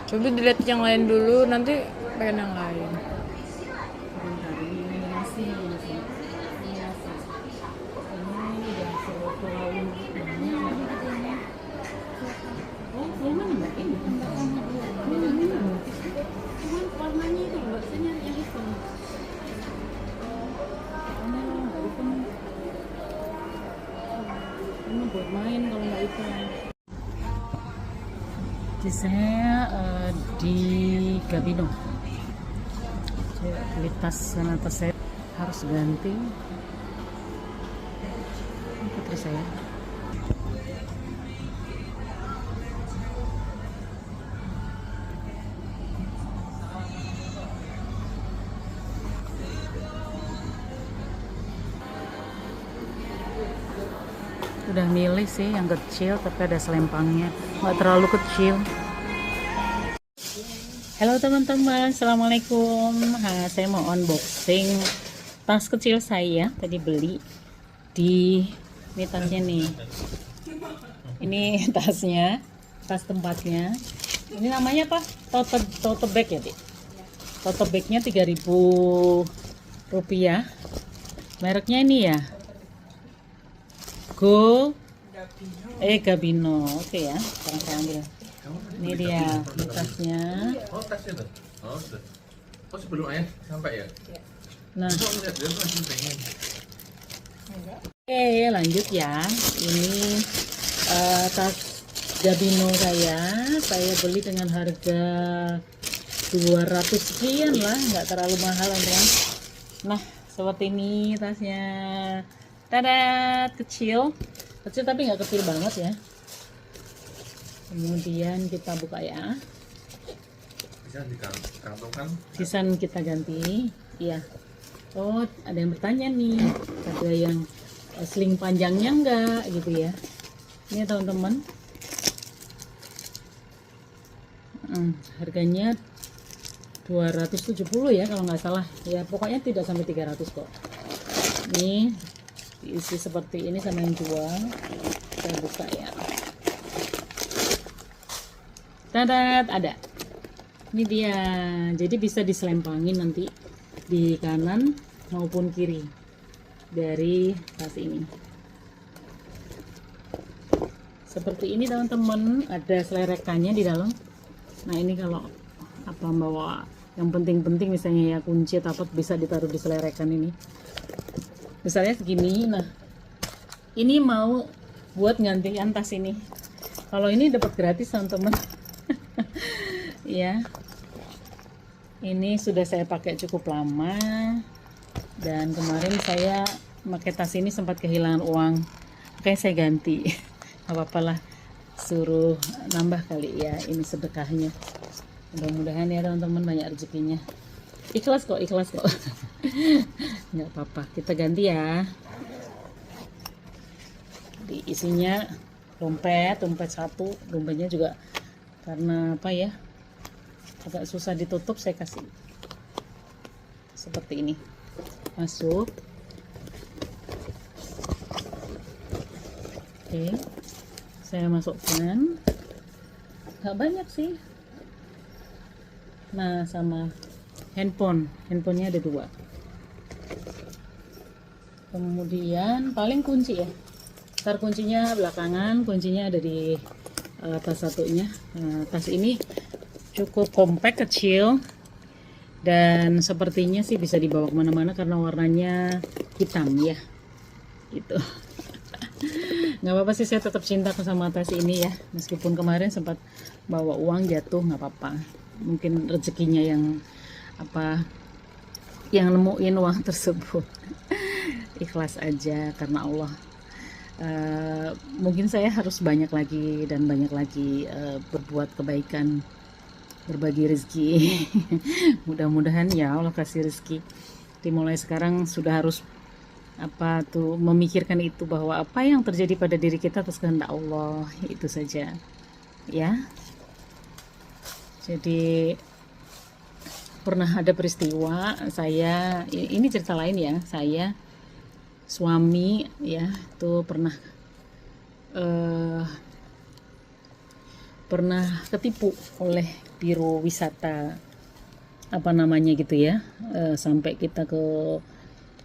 Coba dilihat yang lain dulu, nanti pengen yang lain. Bentar, ini nasi, nasi. Ini nasi. Ini udah soto rawon banyak. Oh, yang mana mbak? Ini. Ini. Cuman warnanya itu mbak, saya nyari yang itu. Oh, itu ini buat main kalau nggak itu. Di saya di Gabino. Saya beli tas karena tas saya harus ganti. Ini putri saya. Udah milih sih yang kecil tapi ada selempangnya, nggak terlalu kecil. Halo teman-teman, assalamualaikum. Saya mau unboxing tas kecil saya tadi beli di ini tasnya nih. Ini tasnya, tas tempatnya. Ini namanya apa? Tote bag ya, Dik? Tote bagnya 3.000 rupiah. Mereknya ini ya, Gabino. Oke ya, sekarang saya ambil. Ini dia tasnya. Oh, tasnya tuh. Oh, sudah. Oh, sebelum ayah sampai ya? Nah, Oh, lihat dia tuh masih pengen. oke lanjut ya. Ini tas Gabino saya beli dengan harga 200 sekian lah, nggak terlalu mahal teman. Nah, seperti ini tasnya. Tada, kecil tapi nggak kecil banget ya. Kemudian kita buka ya. Bisa dikantongkan. Sisan kita ganti. Iya. Oh, ada yang bertanya nih. Ada yang sling panjangnya enggak gitu ya. Ini teman-teman. Harganya 270 ya kalau nggak salah. Ya, pokoknya tidak sampai 300 kok. Ini diisi seperti ini sama yang jual. Saya buka ya. Tadat, ada. Ini dia. Jadi bisa diselempangin nanti di kanan maupun kiri dari tas ini. Seperti ini teman-teman, ada selerekannya di dalam. Nah, ini kalau apa bawa yang penting-penting misalnya ya kunci atau apa bisa ditaruh di selerekan ini. Misalnya segini. Nah, ini mau buat gantian tas ini. Kalau ini dapat gratis teman-teman. Ya, ini sudah saya pakai cukup lama dan kemarin saya pakai tas ini sempat kehilangan uang, oke saya ganti. Apa-apalah, suruh nambah kali ya, ini sedekahnya. Mudah-mudahan ya teman-teman banyak rezekinya. Ikhlas kok nggak apa-apa, kita ganti ya. Di isinya dompet satu, dompetnya juga karena apa ya, agak susah ditutup, saya kasih seperti ini. Masuk. Oke, saya masukkan, nggak banyak sih. Nah, sama handphonenya ada 2. Kemudian paling kunci ya, ntar kuncinya belakangan, kuncinya ada di tas satunya. Tas ini cukup kompak, kecil, dan sepertinya sih bisa dibawa kemana-mana karena warnanya hitam ya, gitu. Nggak apa-apa sih, saya tetap cinta sama tas ini ya, meskipun kemarin sempat bawa uang jatuh, nggak apa-apa. Mungkin rezekinya yang apa, yang nemuin uang tersebut. Ikhlas aja karena Allah. Mungkin saya harus banyak lagi berbuat kebaikan, berbagi rezeki. Mudah-mudahan ya Allah kasih rezeki. Dimulai sekarang sudah harus memikirkan itu, bahwa apa yang terjadi pada diri kita atas kehendak Allah, itu saja ya. Jadi pernah ada peristiwa, saya ini cerita lain ya, saya suami ya tuh pernah ketipu oleh biro wisata apa namanya gitu ya, sampai kita ke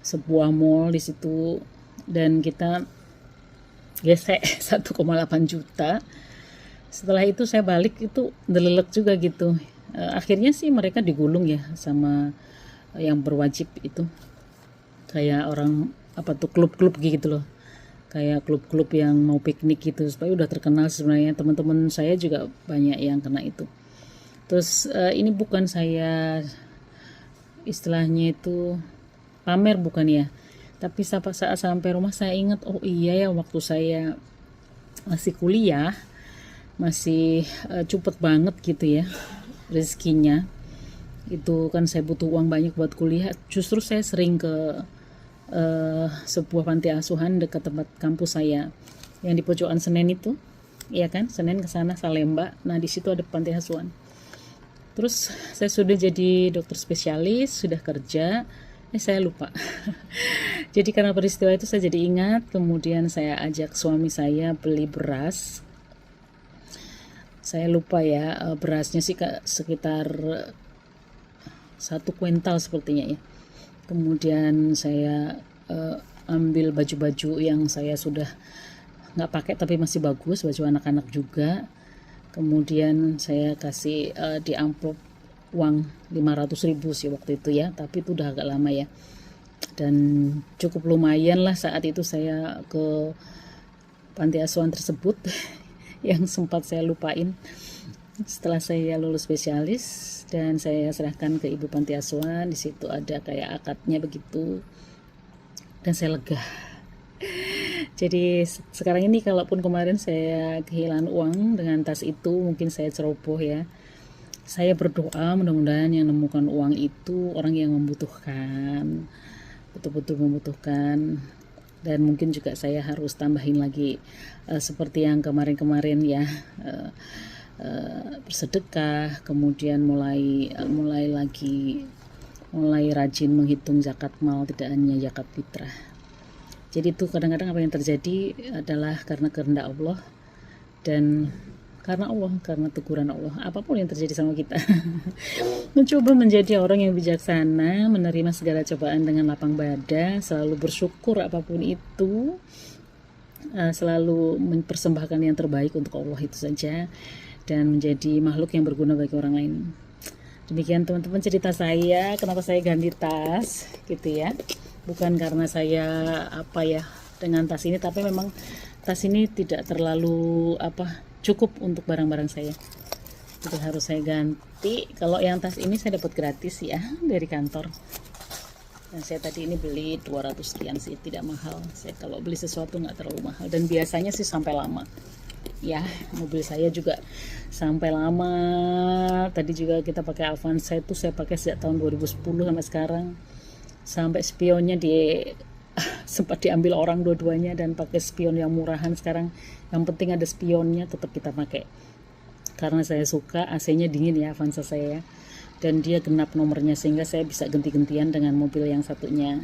sebuah mall di situ dan kita gesek 1,8 juta. Setelah itu saya balik itu delelek juga gitu. Akhirnya sih mereka digulung ya sama yang berwajib itu, kayak orang apa tuh klub-klub gitu loh, kayak klub-klub yang mau piknik gitu, supaya udah terkenal sebenarnya. Teman-teman saya juga banyak yang kena itu. Terus ini bukan saya istilahnya itu pamer, bukan ya, tapi saat sampai rumah saya ingat, oh iya ya, waktu saya masih kuliah masih cepet banget gitu ya rezekinya. Itu kan saya butuh uang banyak buat kuliah, justru saya sering ke sebuah panti asuhan dekat tempat kampus saya yang di pojokan Senen itu, ya kan, Senen ke sana Salemba. Nah di situ ada panti asuhan. Terus saya sudah jadi dokter spesialis, sudah kerja, saya lupa. Jadi karena peristiwa itu saya jadi ingat, kemudian saya ajak suami saya beli beras. Saya lupa ya, berasnya sih sekitar 1 kuintal sepertinya ya. Kemudian saya ambil baju-baju yang saya sudah nggak pakai tapi masih bagus, baju anak-anak juga. Kemudian saya kasih di amplop uang 500.000 sih waktu itu ya, tapi itu udah agak lama ya, dan cukup lumayan lah saat itu saya ke panti asuhan tersebut yang sempat saya lupain setelah saya lulus spesialis, dan saya serahkan ke ibu panti asuhan. Di situ ada kayak akadnya begitu, dan saya lega. Jadi sekarang ini kalaupun kemarin saya kehilangan uang dengan tas itu, mungkin saya ceroboh ya, saya berdoa mudah-mudahan yang menemukan uang itu orang yang membutuhkan, betul-betul membutuhkan. Dan mungkin juga saya harus tambahin lagi seperti yang kemarin-kemarin ya, bersedekah, kemudian mulai rajin menghitung zakat mal, tidak hanya zakat fitrah. Jadi itu kadang-kadang apa yang terjadi adalah karena kehendak Allah, dan karena teguran Allah, apapun yang terjadi sama kita. Mencoba menjadi orang yang bijaksana, menerima segala cobaan dengan lapang dada, selalu bersyukur apapun itu, selalu mempersembahkan yang terbaik untuk Allah, itu saja, dan menjadi makhluk yang berguna bagi orang lain. Demikian teman-teman cerita saya, kenapa saya ganti tas gitu ya. Bukan karena saya dengan tas ini, tapi memang tas ini tidak terlalu cukup untuk barang-barang saya. Itu harus saya ganti. Kalau yang tas ini saya dapat gratis ya dari kantor. Dan saya tadi ini beli 200 sekian sih, tidak mahal. Saya kalau beli sesuatu nggak terlalu mahal, dan biasanya sih sampai lama. Ya, mobil saya juga sampai lama. Tadi juga kita pakai Avanza, itu saya pakai sejak tahun 2010 sampai sekarang. Sampai spionnya sempat diambil orang dua-duanya, dan pakai spion yang murahan sekarang. Yang penting ada spionnya, tetap kita pakai. Karena saya suka, AC-nya dingin ya Avanza saya, dan dia genap nomornya sehingga saya bisa ganti-gantian dengan mobil yang satunya.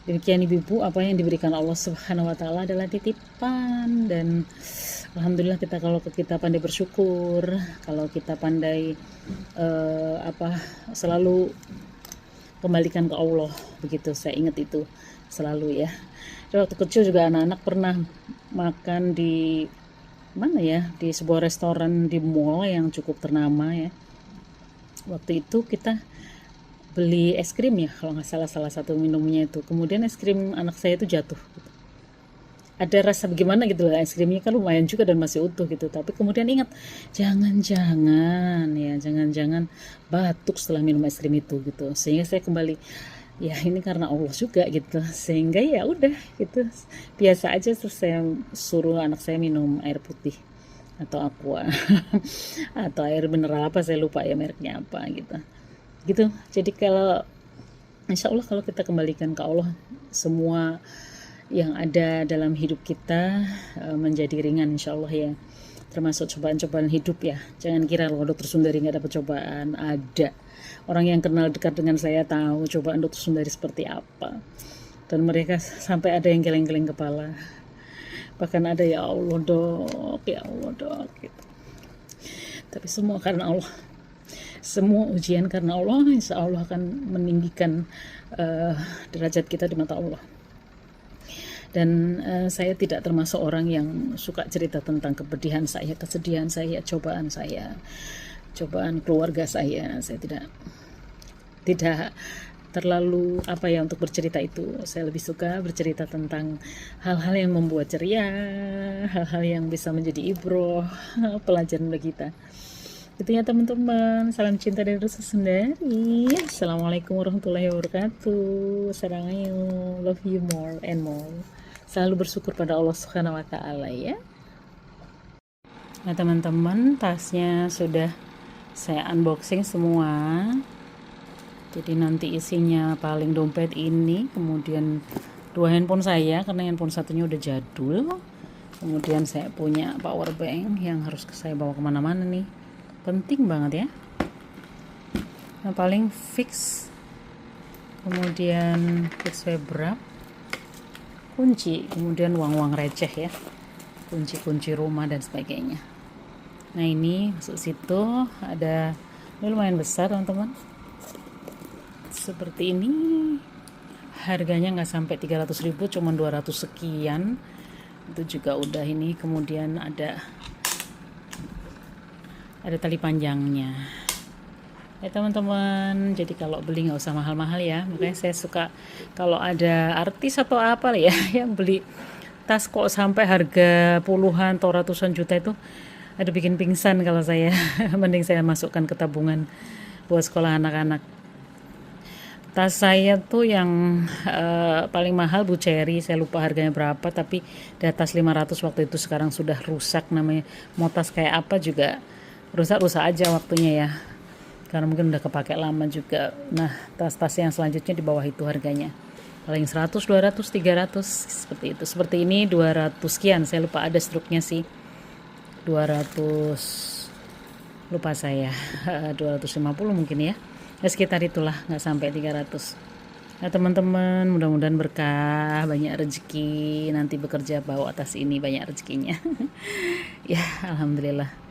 Demikian ibu-ibu, apa yang diberikan Allah Subhanahu wa taala adalah titipan, dan alhamdulillah kalau kita pandai bersyukur, kalau kita pandai selalu kembalikan ke Allah, begitu. Saya ingat itu selalu ya. Dan waktu kecil juga anak-anak pernah makan di di sebuah restoran di mall yang cukup ternama ya. Waktu itu kita beli es krim ya, kalau nggak salah satu minumnya itu. Kemudian es krim anak saya itu jatuh gitu. Ada rasa bagaimana gitu lah, es krimnya kan lumayan juga dan masih utuh gitu. Tapi kemudian ingat, jangan-jangan batuk setelah minum es krim itu gitu. Sehingga saya kembali, ya ini karena Allah juga gitu. Sehingga ya udah gitu, biasa aja. Terus saya suruh anak saya minum air putih atau aqua atau air mineral saya lupa ya mereknya apa gitu. Jadi kalau insya Allah kalau kita kembalikan ke Allah, semua yang ada dalam hidup kita menjadi ringan insya Allah ya, termasuk cobaan-cobaan hidup ya. Jangan kira loh Dokter Sundari nggak dapat cobaan, ada. Orang yang kenal dekat dengan saya tahu cobaan Dokter Sundari seperti apa, dan mereka sampai ada yang geleng-geleng kepala, bahkan ada ya Allah dok gitu. Tapi semua karena Allah. Semua ujian karena Allah, insya Allah akan meninggikan derajat kita di mata Allah. Dan saya tidak termasuk orang yang suka cerita tentang kepedihan saya, kesedihan saya, cobaan keluarga saya. Saya tidak terlalu untuk bercerita itu. Saya lebih suka bercerita tentang hal-hal yang membuat ceria, hal-hal yang bisa menjadi ibroh, pelajaran bagi kita. Itu ya teman-teman, salam cinta dari Rusa sendiri. Assalamualaikum warahmatullahi wabarakatuh. Sarangayo, love you more and more. Selalu bersyukur pada Allah Subhanahu wa taala ya. Nah teman-teman, tasnya sudah saya unboxing semua. Jadi nanti isinya paling dompet ini, kemudian 2 handphone saya karena handphone satunya udah jadul. Kemudian saya punya power bank yang harus saya bawa kemana-mana nih. Penting banget ya. Nah paling fix, kemudian fix wrap, kunci, kemudian uang-uang receh ya, kunci-kunci rumah dan sebagainya. Nah ini masuk situ, ada ini lumayan besar teman-teman, seperti ini. Harganya nggak sampai 300.000, cuma 200 sekian. Itu juga udah ini. Kemudian ada tali panjangnya ya teman-teman. Jadi kalau beli nggak usah mahal-mahal ya. Makanya saya suka kalau ada artis atau apa ya yang beli tas kok sampai harga puluhan atau ratusan juta, itu ada bikin pingsan kalau saya. Mending saya masukkan ke tabungan buat sekolah anak-anak. Tas saya tuh yang paling mahal Bu Cherry, saya lupa harganya berapa, tapi di atas 500 waktu itu. Sekarang sudah rusak namanya. Mau tas kayak apa juga rusak aja waktunya ya, karena mungkin udah kepake lama juga. Nah tas-tas yang selanjutnya di bawah itu harganya paling 100, 200, 300 seperti itu. Seperti ini 200 sekian, saya lupa ada struknya sih, 200 lupa saya 250 mungkin ya, sekitar itulah, nggak sampai 300. Nah teman-teman, mudah-mudahan berkah, banyak rezeki, nanti bekerja bawa tas ini banyak rezekinya. Ya alhamdulillah.